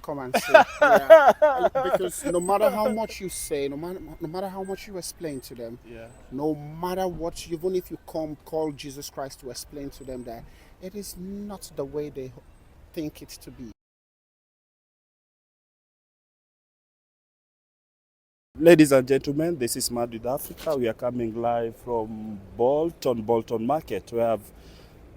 come and see. Yeah, because no matter how much you say, no matter how much you explain to them, Yeah. no matter what, even if you come call Jesus Christ to explain to them that it is not the way they think it to be. Ladies and gentlemen, this is Mad with Africa. We are coming live from Bolton Market.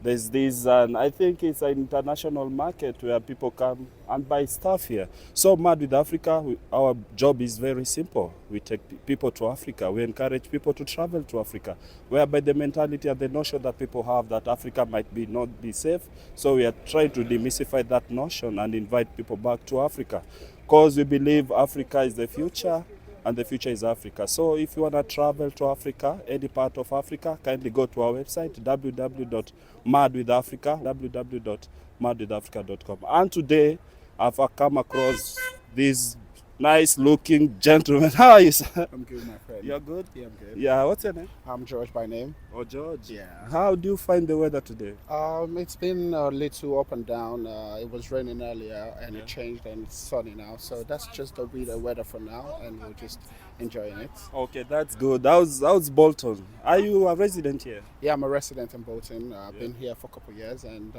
There's this, and I think it's an international market where people come and buy stuff here. So Mad with Africa, our job is very simple. We take people to Africa. We encourage people to travel to Africa, whereby the mentality and the notion that people have that Africa might be not be safe. So we are trying to demystify that notion and invite people back to Africa, because we believe Africa is the future and the future is Africa. So if you want to travel to Africa, any part of Africa, kindly go to our website www.madwithafrica.com. And today I've come across this nice looking gentleman. How are you, sir? I'm good, my friend. You're good? Yeah, I'm good. Yeah, what's your name? I'm George by name. Oh, George. Yeah. How do you find the weather today? It's been a little up and down. It was raining earlier and Yeah. it changed and it's sunny now. So that's just the weather for now, and we're just enjoying it. Okay, that's good. How's Bolton? Are you a resident here? Yeah, I'm a resident in Bolton. I've Yeah. been here for a couple of years, and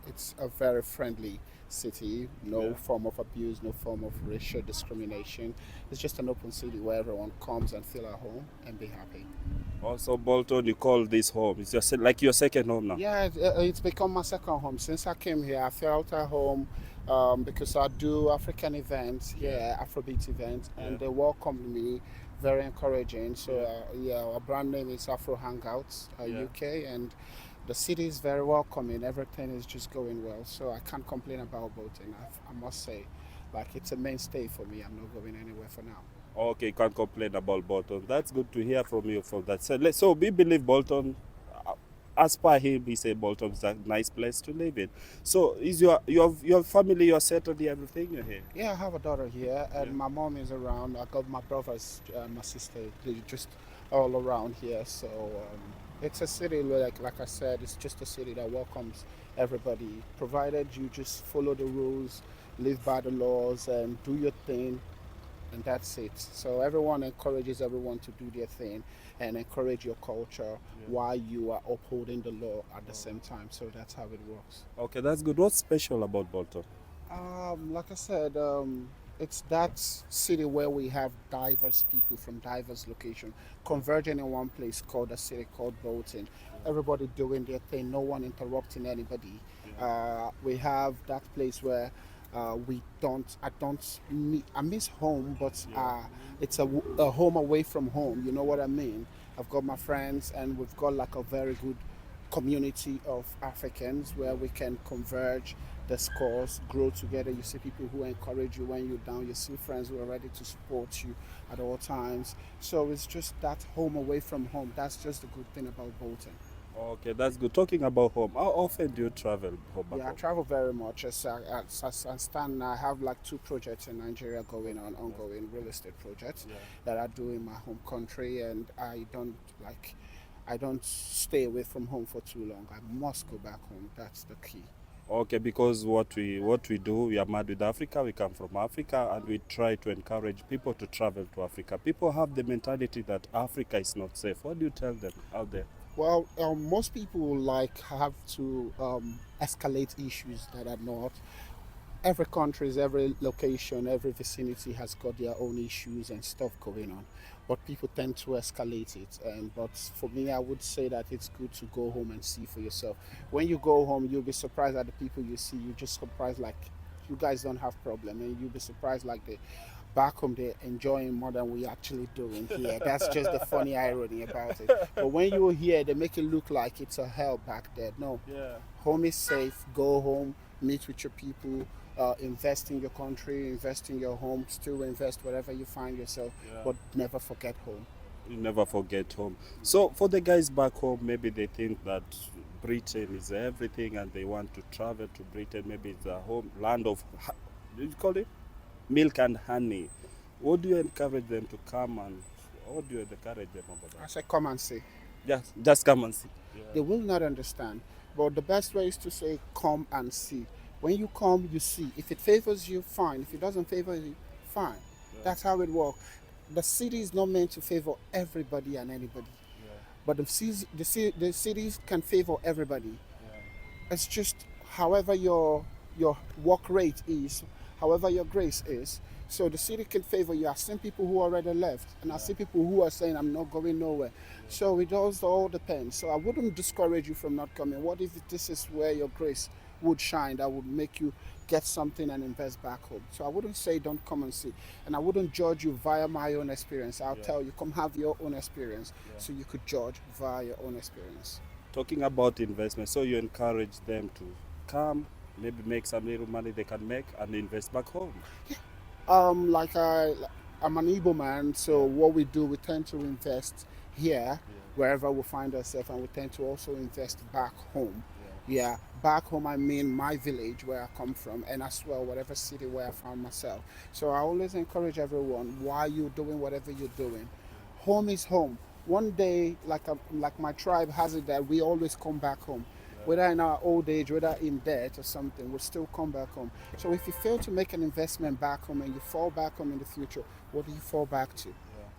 it's a very friendly city. No Yeah. form of abuse, no form of racial discrimination. It's just an open city where everyone comes and feel at home and be happy. Also, Bolton, you call this home. It's like your second home now. Yeah, it's become my second home. Since I came here, I felt at home because I do African events here, Afrobeat events, and Yeah. they welcomed me, very encouraging. So, Yeah. our brand name is Afro Hangouts Yeah. UK, and the city is very welcoming. Everything is just going well. So, I can't complain about Bolton. I must say, like, it's a mainstay for me. I'm not going anywhere for now. Okay, can't complain about Bolton. That's good to hear from you from that. So we believe Bolton, uh, as per him, he said Bolton is a nice place to live in. So is your family, you're settled, everything you're here? Yeah, I have a daughter here, and Yeah. my mom is around. I got my brothers, my sister, they're just all around here. So it's a city where, like I said, it's just a city that welcomes everybody, provided you just follow the rules, live by the laws, and do your thing, and that's it. So everyone encourages everyone to do their thing and encourage your culture Yeah. while you are upholding the law at the same time. So that's how it works. Okay, that's good. What's special about Bolton? Like I said, it's that city where we have diverse people from diverse locations converging in one place called a city called Bolton. Everybody doing their thing, no one interrupting anybody. We have that place where we don't. I miss home, but it's a home away from home. You know what I mean? I've got my friends, and we've got like a very good community of Africans where we can converge the scores, grow together. You see people who encourage you when you're down. You see friends who are ready to support you at all times. So it's just that home away from home. That's just the good thing about Bolton. Okay, that's good. Talking about home, how often do you travel back Yeah, I home? travel very much. As I stand now, I have like two projects in Nigeria going on, ongoing real estate projects Yeah. that I do in my home country, and I don't stay away from home for too long. I must go back home. That's the key. Okay, because what we do, we are Mad with Africa. We come from Africa, and we try to encourage people to travel to Africa. People have the mentality that Africa is not safe. What do you tell them out there? Well, most people like have to escalate issues that are not. Every country's, every location, every vicinity has got their own issues and stuff going on, but people tend to escalate it. And but for me, I would say that it's good to go home and see for yourself. When you go home, you'll be surprised at the people you see. You just surprised like you guys don't have problem, and you'll be surprised like the back home they're enjoying more than we actually doing here. That's just the funny irony about it. But when you're here, they make it look like it's a hell back there. No, Yeah. home is safe. Go home, meet with your people, invest in your country, invest in your home, still invest wherever you find yourself, Yeah. but never forget home. You never forget home. So for the guys back home, maybe they think that Britain is everything, and they want to travel to Britain. Maybe it's a home land of, do you call it milk and honey? What do you encourage them to come, and what do you encourage them about I that? say, come and see. Just come and see. They will not understand. But the best way is to say, come and see. When you come, you see. If it favors you, fine. If it doesn't favor you, fine. Yeah. That's how it works. The city is not meant to favor everybody and anybody, Yeah. but the cities can favor everybody. Yeah. It's just however your work rate is, however your grace is. So the city can favor you. I've seen people who already left, and I Yeah. see people who are saying I'm not going nowhere. So it does all depend. So I wouldn't discourage you from not coming. What if this is where your grace would shine, that would make you get something and invest back home? So I wouldn't say don't come and see, and I wouldn't judge you via my own experience. I'll Yeah. tell you, come have your own experience, Yeah. so you could judge via your own experience. Talking about investment, so you encourage them to come, maybe make some little money they can make and invest back home. Like I'm an Igbo man, so what we do, we tend to invest here, wherever we find ourselves, and we tend to also invest back home. Yeah, back home I mean my village where I come from, and as well whatever city where I found myself. So I always encourage everyone, while you're doing whatever you're doing, home is home. One day, like my tribe has it, that we always come back home. Whether in our old age, whether in debt or something, we'll still come back home. So if you fail to make an investment back home and you fall back home in the future, what do you fall back to?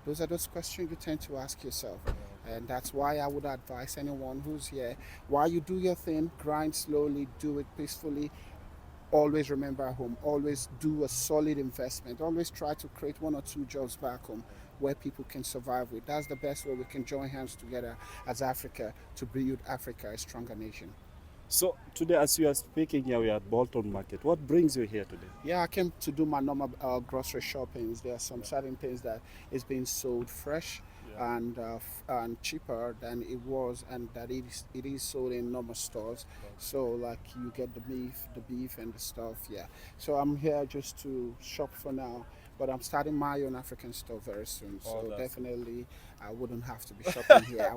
Those are those questions you tend to ask yourself. And that's why I would advise anyone who's here, while you do your thing, grind slowly, do it peacefully. Always remember home. Always do a solid investment. Always try to create one or two jobs back home where people can survive with. That's the best way we can join hands together as Africa to build Africa a stronger nation. So today, as you are speaking here, we are at Bolton Market. What brings you here today? Yeah, I came to do my normal grocery shoppings. There are some certain things that is being sold fresh and cheaper than it was, and that it is sold in normal stores. So like you get the beef and the stuff. Yeah. So I'm here just to shop for now, but I'm starting my own African store very soon. Oh, So that's definitely, I wouldn't have to be shopping here.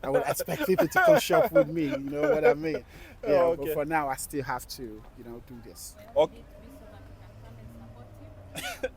I would expect people to come shop with me. You know what I mean? Yeah. Oh, But okay. for now, I still have to, do this. Okay.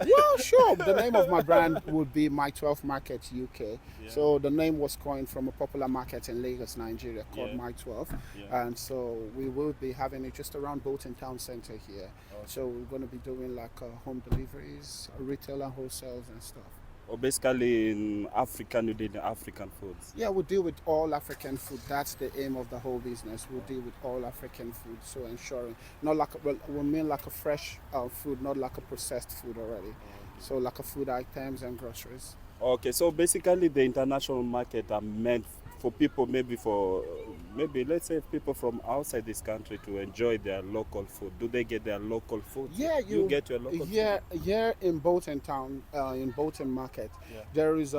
Well, sure. The name of my brand would be My 12 Market UK. Yeah. So the name was coined from a popular market in Lagos, Nigeria called Yeah. My 12. Yeah. And so we will be having it just around Bolton Town Center here. So we're going to be doing like home deliveries, retail and wholesales and stuff. Or basically in African, you did African foods. Yeah, we deal with all African food. That's the aim of the whole business. We'll deal with all African food. So ensuring, not like, well, we mean like a fresh food, not like a processed food already. So like a food items and groceries. Okay, so basically the international market are meant for people, maybe let's say people from outside this country to enjoy their local food. Do they get their local food? Yeah, you get your local here in Bolton Town, in Bolton Market, Yeah. there's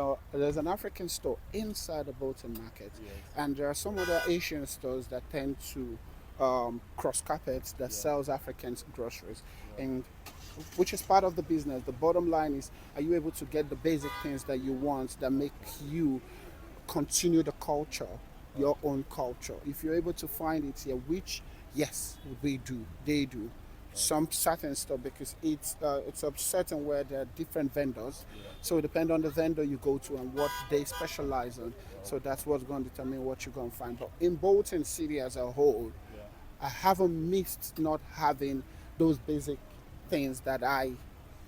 an African store inside the Bolton Market, Yes. and there are some other Asian stores that tend to cross carpets that sells African groceries, and which is part of the business. The bottom line is, are you able to get the basic things that you want that make you continue the culture, your own culture? If you're able to find it here, which yes, we do, they do. Some certain stuff, because it's a certain where there are different vendors, so it depends on the vendor you go to and what they specialize on. So that's what's going to determine what you're going to find. But in Bolton City as a whole, I haven't missed not having those basic things that I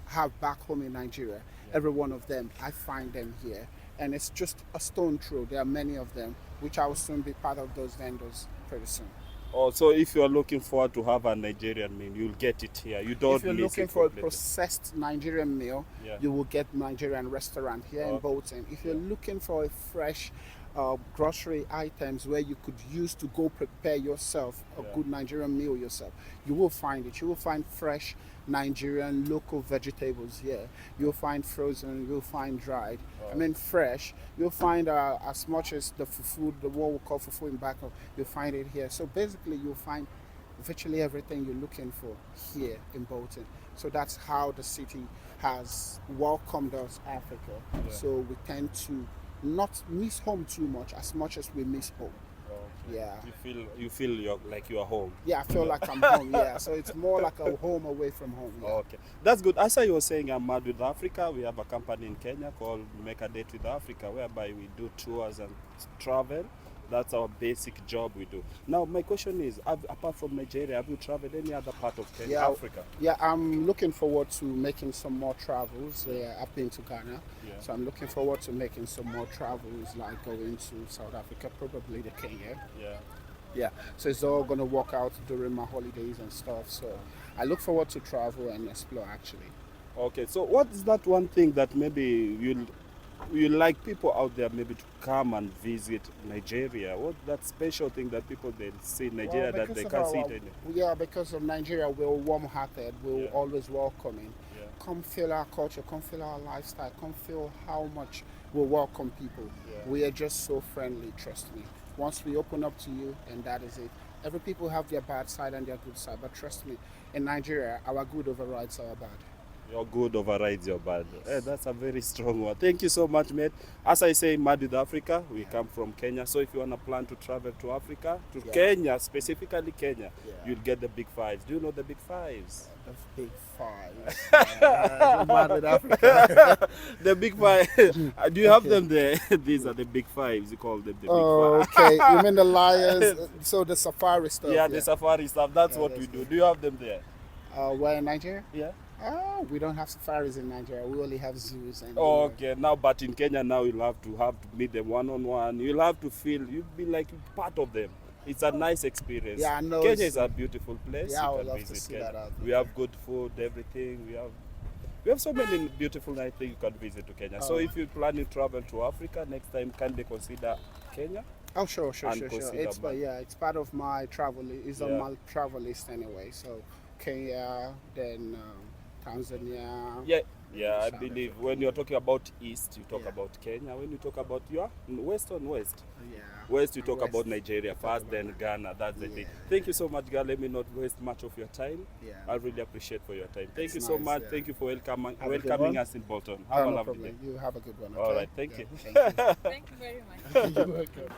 have back home in Nigeria. Every one of them, I find them here. And it's just a stone throw. There are many of them, which I will soon be part of those vendors pretty soon. Oh, so if you are looking forward to have a Nigerian meal, you'll get it here. You don't If you're miss looking it for a completely. processed Nigerian meal, Yeah. you will get Nigerian restaurant here in Okay. Bolton. If you're looking for a fresh grocery items where you could use to go prepare yourself a good Nigerian meal yourself, you will find it. You will find fresh Nigerian local vegetables here. You'll find frozen, you'll find dried. I mean fresh. You'll find as much as the fufu, the what we call fufu in Bako, you'll find it here. So basically you'll find virtually everything you're looking for here in Bolton. So that's how the city has welcomed us, Africa. So we tend to not miss home too much as we miss home. Yeah. You feel like you are home. Yeah, I feel like I'm home. Yeah, so it's more like a home away from home. Yeah. Okay, that's good. As I was saying, I'm Mad with Africa. We have a company in Kenya called Make a Date with Africa, whereby we do tours and travel That's our basic job we do. Now, my question is, apart from Nigeria, have you traveled any other part of Kenya, Yeah, Africa? yeah, I'm looking forward to making some more travels. I've been to Ghana, Yeah. so I'm looking forward to making some more travels, like going to South Africa, probably to Kenya. Yeah. Yeah, so it's all gonna work out during my holidays and stuff. So I look forward to travel and explore actually. Okay, so what is that one thing that maybe you like people out there maybe to come and visit Nigeria? What that special thing that people they see in Nigeria that they can't see it anywhere? Yeah, because of Nigeria, we're warm-hearted. We're Yeah. always welcoming. Yeah. Come feel our culture. Come feel our lifestyle. Come feel how much we welcome people. Yeah. We are just so friendly. Trust me. Once we open up to you, and that is it. Every people have their bad side and their good side, but trust me, in Nigeria, our good overrides our bad. Your good overrides your bad. That's a very strong one. Thank you so much, mate. As I say, Mad with Africa, we come from Kenya. So if you want to plan to travel to Africa, to Yeah. Kenya, specifically Kenya, Yeah. you'll get the big fives. Do you know the big fives? The big five. Mad with Africa. The big five. Do you have them there? These are the big fives. You call them the big Oh, five. okay. You mean the lions? So the safari stuff. Yeah, the safari stuff. That's Yeah, what that's we do. good. Do you have them there? Where in Nigeria? Yeah. Oh, we don't have safaris in Nigeria. We only have zoos and. Oh, okay. Now, but in Kenya now, you'll have to meet them one on one. You'll have to feel you'll be like part of them. It's a nice experience. Yeah, I know Kenya it's- is a beautiful place. Yeah, I You would can love to visit see Kenya. that out We have good food, everything. We have so many beautiful nice things you can visit to Kenya. So Oh. if you're planning to travel to Africa next time, can they consider Kenya? Oh, sure. And consider It's Mali. it's part of my travel. It's on Yeah. my travel list anyway. So Kenya, then Tanzania. Yeah, I South believe Africa. when you're talking about East, you talk Yeah. about Kenya. When you talk about your West on West, Yeah. West you talk West. about Nigeria Talk first, about then Ghana. That's the thing. Yeah. Thank you so much, girl. Let me not waste much of your time. Yeah. I really appreciate for your time. Thank It's you so nice, much. yeah. Thank you for welcoming Have a good welcoming one. us in Bolton. Oh, Have a no lovely day. problem. You have a good one. All Okay? right, thank Yeah, you. Thank you very much. Thank you. You're welcome.